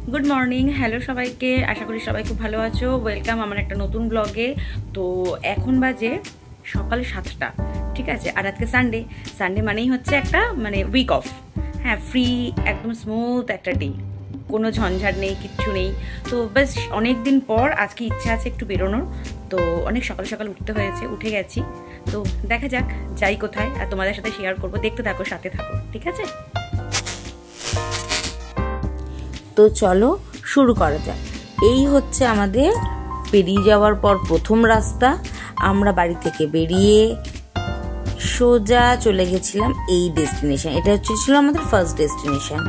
Good morning hello सबाइके आशा करी सबाई खूब भालो आछो वेलकाम आमार एक नतून ब्लगे। तो एखन बाजे सकाल 7टा ठीक है। और आज के सानडे सानडे मानेई होच्छे एकटा माने उइक अफ। हाँ फ्री एकदम स्मूथ एक डे कोनो झंझाट नहीं किच्छू नहीं। तो बस अनेक दिन पर आज की इच्छा आछे एकटू बेरोनोर। तो अनेक सकाल सकाल उठते हयेछे उठे गेছি। तो देखा जाक যাই কোথায় আর তোমাদের সাথে শেয়ার করব। দেখতে থাকো সাথে থাকো ঠিক আছে। তো চলো শুরু করা যাক। এই হচ্ছে আমাদের বেরিয়ে যাওয়ার পর প্রথম রাস্তা। আমরা বাড়ি থেকে বেরিয়ে সোজা চলে গেছিলাম এই ডেস্টিনেশন। এটা ছিল আমাদের ফার্স্ট ডেস্টিনেশন।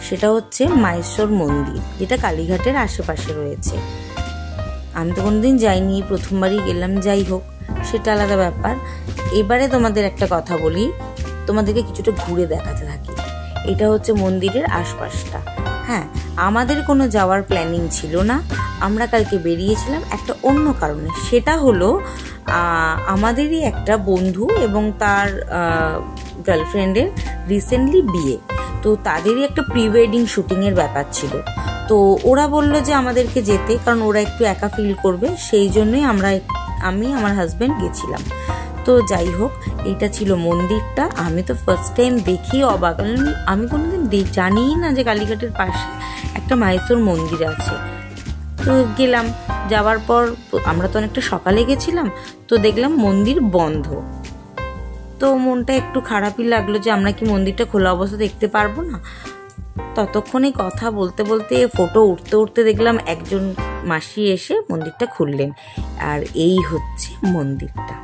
সেটা হচ্ছে মাইসোর মন্দির, যেটা কালীঘাটের আশেপাশে রয়েছে। আমি তো কোনোদিন যাইনি, প্রথমবারই গেলাম। যাই হোক, সেটা আলাদা ব্যাপার। এবারে তোমাদের একটা কথা বলি, তোমাদেরকে কিছুটা ঘুরে দেখাতে থাকি। এটা হচ্ছে মন্দিরের আশপাশটা। হ্যাঁ, আমাদের কোনো যাওয়ার প্ল্যানিং ছিল না। আমরা কালকে বেরিয়েছিলাম একটা অন্য কারণে। সেটা হলো আমাদেরই একটা বন্ধু এবং তার গার্লফ্রেন্ডের রিসেন্টলি বিয়ে। তো তাদেরই একটা প্রি ওয়েডিং শুটিংয়ের ব্যাপার ছিল। তো ওরা বললো যে আমাদেরকে যেতে, কারণ ওরা একটু একা ফিল করবে। সেই জন্যই আমি আমার হাজব্যান্ড গেছিলাম। তো যাই হোক, এইটা ছিল মন্দিরটা। আমি তো ফার্স্ট টাইম দেখি অবাক। আমি কোনোদিন জানিই না যে কালীঘাটের পাশে একটা মাইসোর মন্দির আছে। তো গেলাম, যাওয়ার পর আমরা তো অনেকটা সকালে গেছিলাম। তো দেখলাম মন্দির বন্ধ। তো মনটা একটু খারাপই লাগলো যে আমরা কি মন্দিরটা খোলা অবস্থা দেখতে পারবো না। ততক্ষণে কথা বলতে বলতে ফটো উঠতে উঠতে দেখলাম একজন মাসি এসে মন্দিরটা খুললেন। আর এই হচ্ছে মন্দিরটা।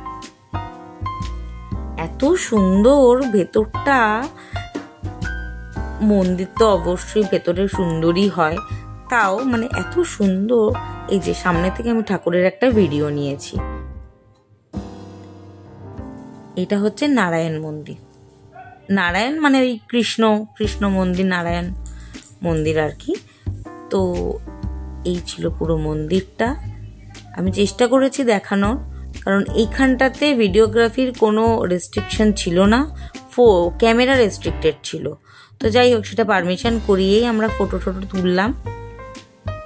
এত সুন্দর ভেতরটা। মন্দির তো অবশ্যই ভেতরে সুন্দরই হয়, তাও মানে এত সুন্দর। এই যে সামনে থেকে আমি ঠাকুরের একটা ভিডিও নিয়েছি। এটা হচ্ছে নারায়ণ মন্দির। নারায়ণ মানে ওই কৃষ্ণ মন্দির, নারায়ণ মন্দির আর কি। তো এই ছিল পুরো মন্দিরটা। আমি চেষ্টা করেছি দেখানোর, কারণ এইখানটাতে ভিডিওগ্রাফির কোনো রেস্ট্রিকশন ছিল না, ক্যামেরা রেস্ট্রিক্টেড ছিল। তো যাই হোক, সেটা পারমিশন করিয়েই আমরা ফটো তুললাম।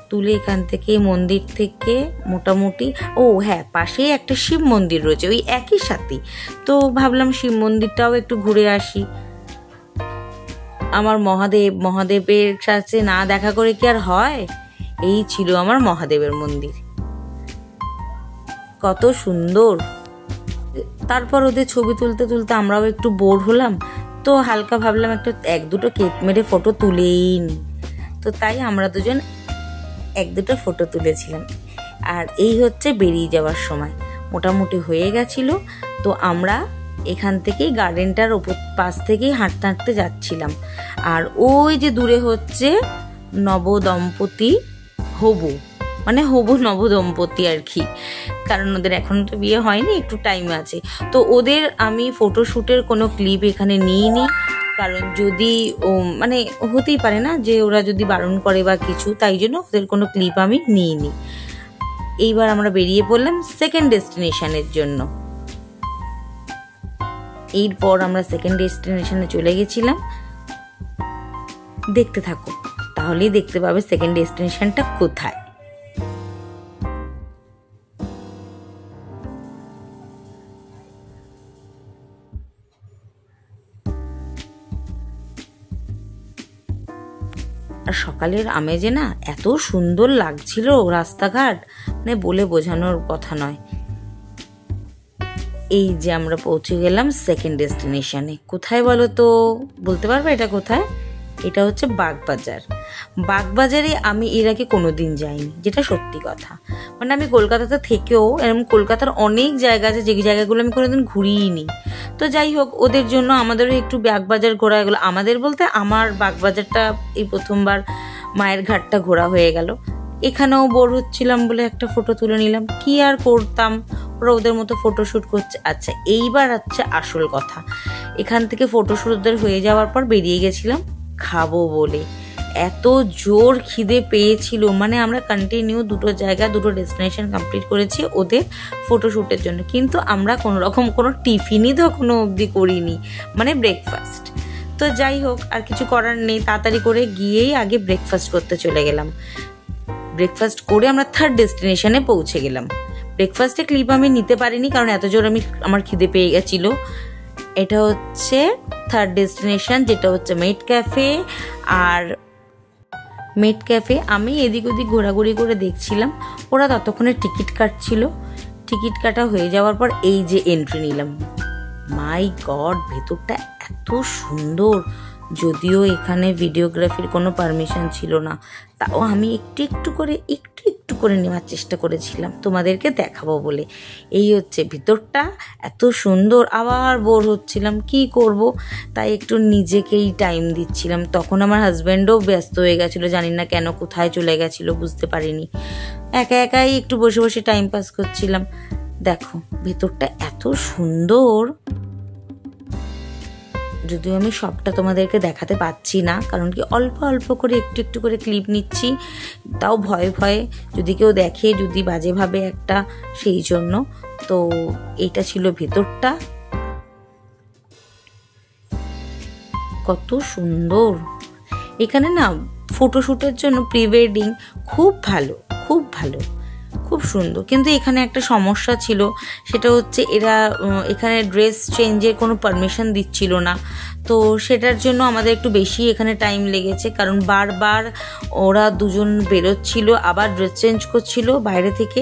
তুলে এখান থেকে মন্দির থেকে মোটামুটি হ্যাঁ, পাশেই একটা শিব মন্দির রয়েছে ওই একই সাথে। তো ভাবলাম শিব মন্দিরটাও একটু ঘুরে আসি। আমার মহাদেবের সাথে না দেখা করে কি আর হয়। এই ছিল আমার মহাদেবের মন্দির, কত সুন্দর। তারপর ওদের ছবি তুলতে তুলতে আমরাও একটু বোর হলাম। তো হালকা ভাবলাম এক দুটো কেক মেরে ফটো তুলেই নি। তো তাই আমরা দুজন এক দুটো ফটো তুলেছিলাম। আর এই হচ্ছে বেরিয়ে যাওয়ার সময় মোটামুটি হয়ে গেছিল। তো আমরা এখান থেকেই গার্ডেনটার ওপর পাশ থেকেই হাঁটতে হাঁটতে যাচ্ছিলাম। আর ওই যে দূরে হচ্ছে নবদম্পতি, হবু নবদম্পতি আর কি, কারণ ওদের এখন তো বিয়ে হয়নি, একটু টাইম আছে। তো ওদের আমি ফটোশ্যুটের কোনো ক্লিপ এখানে নিইনি, কারণ যদি মানে হতেই পারে না যে ওরা যদি বারণ করে বা কিছু, তাই জন্য ওদের কোনো ক্লিপ আমি নিইনি। এইবার আমরা বেরিয়ে পড়লাম সেকেন্ড ডেস্টিনেশনের জন্য। এরপর আমরা সেকেন্ড ডেস্টিনেশনে চলে গেছিলাম। দেখতে থাকো, তাহলেই দেখতে পাবে সেকেন্ড ডেস্টিনেশনটা কোথায়। আর সকালের আমেজে না এত সুন্দর লাগছিল রাস্তাঘাট, মানে বলে বোঝানোর কথা নয়। এই যে আমরা পৌঁছে গেলাম সেকেন্ড ডেস্টিনেশনে। কোথায় বলো তো? বলতে পারবে এটা কোথায়? এটা হচ্ছে বাগবাজার। বাগবাজারে আমি এর আগে কোনোদিন যাইনি, যেটা সত্যি কথা। মানে আমি কলকাতাতে থেকেও এরকম কলকাতার অনেক জায়গা আছে যে জায়গাগুলো আমি কোনোদিন ঘুরিই নি। তো যাই হোক, ওদের জন্য আমাদেরও একটু বাগবাজার ঘোরা গেলো। আমাদের বলতে আমার বাগবাজারটা এই প্রথমবার, মায়ের ঘাটটা ঘোরা হয়ে গেল। এখানেও বোর হচ্ছিলাম বলে একটা ফটো তুলে নিলাম। কি আর করতাম, ওরা ওদের মতো ফটোশ্যুট করছে। আচ্ছা, এইবার হচ্ছে আসল কথা। এখান থেকে ফটোশ্যুট ওদের হয়ে যাওয়ার পর বেরিয়ে গেছিলাম খাবো বলে। এত জোর খিদে পেয়েছিল, মানে আমরা কন্টিনিউ দুটো ডেস্টিনেশন কমপ্লিট করেছি ওদের ফটোশ্যুটের জন্য। কিন্তু আমরা কোনো রকম কোনো টিফিনই তখনও অবধি করিনি, মানে ব্রেকফাস্ট। তো যাই হোক, আর কিছু করার নেই, তাড়াতাড়ি করে গিয়েই আগে ব্রেকফাস্ট করতে চলে গেলাম। ব্রেকফাস্ট করে আমরা থার্ড ডেস্টিনেশনে পৌঁছে গেলাম। ব্রেকফাস্টে ক্লিপ আমি নিতে পারিনি, কারণ এত জোর আমার খিদে পেয়ে গেছিলো। এটা হচ্ছে থার্ড ডেস্টিনেশন, যেটা হচ্ছে made cafe. Are made cafe আমি এদিক ওদিক ঘোরাঘুরি করে দেখছিলাম, ওরা ততক্ষণে টিকিট কাটছিল। টিকিট কাটা হয়ে যাওয়ার পর এই যে এন্ট্রি নিলাম। মাই গড, ভেতরটা এত সুন্দর। যদিও এখানে ভিডিওগ্রাফির কোনো পারমিশন ছিল না, তাও আমি একটু একটু করে নেওয়ার চেষ্টা করেছিলাম তোমাদেরকে দেখাবো বলে। এই হচ্ছে ভিতরটা, এত সুন্দর। আবার বোর হচ্ছিলাম, কি করব, তাই একটু নিজেকেই টাইম দিচ্ছিলাম। তখন আমার হাজব্যান্ডও ব্যস্ত হয়ে গেছিলো, জানি না কেন কোথায় চলে গেছিলো, বুঝতে পারিনি। একাই একটু বসে বসে টাইম পাস করছিলাম। দেখো ভেতরটা এত সুন্দর, যদিও আমি সবটা তোমাদেরকে দেখাতে পাচ্ছি না, কারণ কি অল্প করে একটু করে ক্লিপ নিচ্ছি, তাও ভয়ে যদি কেউ দেখে, যদি বাজে ভাবে একটা, সেই জন্য। তো এইটা ছিল ভেতরটা, কত সুন্দর। এখানে না ফটোশুটের জন্য প্রি ওয়েডিং খুব ভালো, খুব সুন্দর। কিন্তু এখানে একটা সমস্যা ছিল, সেটা হচ্ছে এরা এখানে ড্রেস চেঞ্জের কোনো পারমিশন দিচ্ছিল না। তো সেটার জন্য আমাদের একটু বেশি এখানে টাইম লেগেছে, কারণ বারবার ওরা দুজন বেরোচ্ছিল, আবার ড্রেস চেঞ্জ করছিল বাইরে থেকে,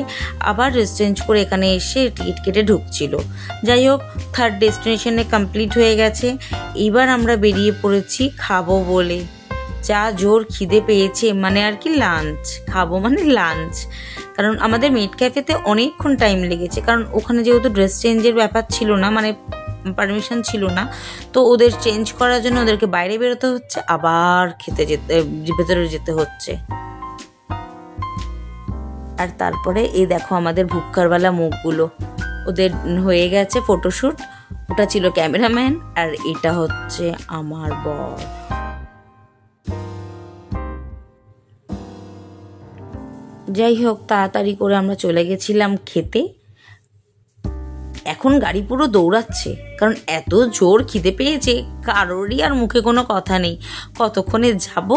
আবার ড্রেস চেঞ্জ করে এখানে এসে টিকিট কেটে ঢুকছিল। যাই হোক, থার্ড ডেস্টিনেশনে কমপ্লিট হয়ে গেছে। এইবার আমরা বেরিয়ে পড়েছি খাবো বলে। যা জোর খিদে পেয়েছে, মানে আর কি লাঞ্চ খাবো, মানে লাঞ্চ। কারণ আমাদের মেড ক্যাফেতে অনেকক্ষণ টাইম লেগেছে, কারণ ওখানে যেহেতু ড্রেস চেঞ্জের ব্যাপার ছিল না, মানে পারমিশন ছিল না, তো ওদের চেঞ্জ করার জন্য ওদেরকে বাইরে বেরোতে হচ্ছে, আবার ভেতরে যেতে হচ্ছে। আর তারপরে এই দেখো আমাদের ভুক্কারওয়ালা মুখগুলো, ওদের হয়ে গেছে ফটোশুট। ওটা ছিল ক্যামেরাম্যান, আর এটা হচ্ছে আমার বর। যাই হোক, তাড়াতাড়ি করে আমরা চলে গেছিলাম খেতে। এখন গাড়ি পুরো দৌড়াচ্ছে, কারণ এত জোর খিদে পেয়েছে, কারোরই আর মুখে কোনো কথা নেই। কতক্ষণে যাব,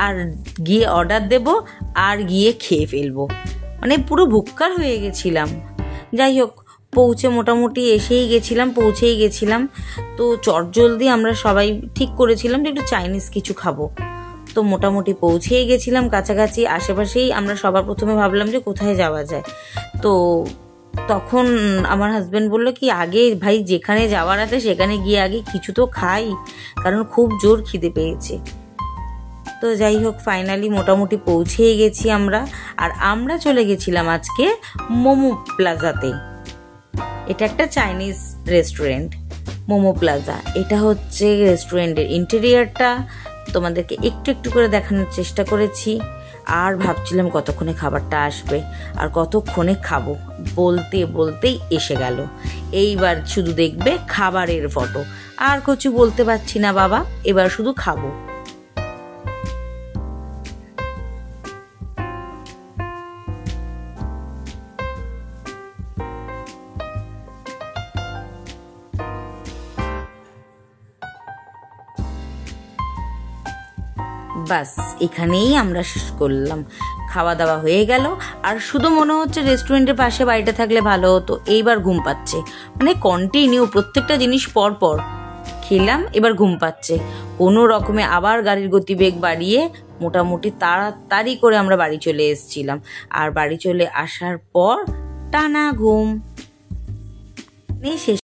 আর গিয়ে অর্ডার দেব, আর গিয়ে খেয়ে ফেলবো, মানে পুরো ভুক্কার হয়ে গেছিলাম। যাই হোক, মোটামুটি পৌঁছেই গেছিলাম। তো চটজলদি আমরা সবাই ঠিক করেছিলাম যে একটু চাইনিজ কিছু খাবো। তো মোটামুটি পৌঁছেই গেছিলাম কাছাকাছি, আশেপাশেই। আমরা সবার প্রথমে ভাবলাম যে কোথায় যাওয়া যায়। তো তখন আমার হাজব্যান্ড বলল কি, আগে ভাই যেখানে যাওয়ার আছে সেখানে গিয়ে আগে কিছু তো খাই, কারণ খুব জোর খিদে পেয়েছে। তো যাই হোক, ফাইনালি মোটামুটি পৌঁছেই গেছি আমরা। আর আমরা চলে গেছিলাম আজকে মোমো প্লাজাতে। এটা একটা চাইনিজ রেস্টুরেন্ট, মোমো প্লাজা। এটা হচ্ছে রেস্টুরেন্টের ইন্টেরিয়ারটা, তোমাদেরকে একটু করে দেখানোর চেষ্টা করেছি। আর ভাবছিলাম কতক্ষণে খাবারটা আসবে, আর কতক্ষণে খাবো, বলতেই এসে গেল। এইবার শুধু দেখবে খাবারের ফটো, আর কিছু বলতে পারছি না বাবা, এবার শুধু খাবো। বাস এখানেই আমরা শেষ করলাম। খাওয়া দাওয়া হয়ে গেল, আর শুধু মনে হচ্ছে রেস্টুরেন্টের পাশে বাড়িটা থাকলে ভালো হতো। এইবার ঘুম পাচ্ছে, মানে কন্টিনিউ প্রত্যেকটা জিনিস পর খেলাম, এবার ঘুম পাচ্ছে। কোনো রকমে আবার গাড়ির গতিবেগ বাড়িয়ে মোটামুটি তাড়াতাড়ি করে আমরা বাড়ি চলে এসেছিলাম। আর বাড়ি চলে আসার পর টানা ঘুম শেষ।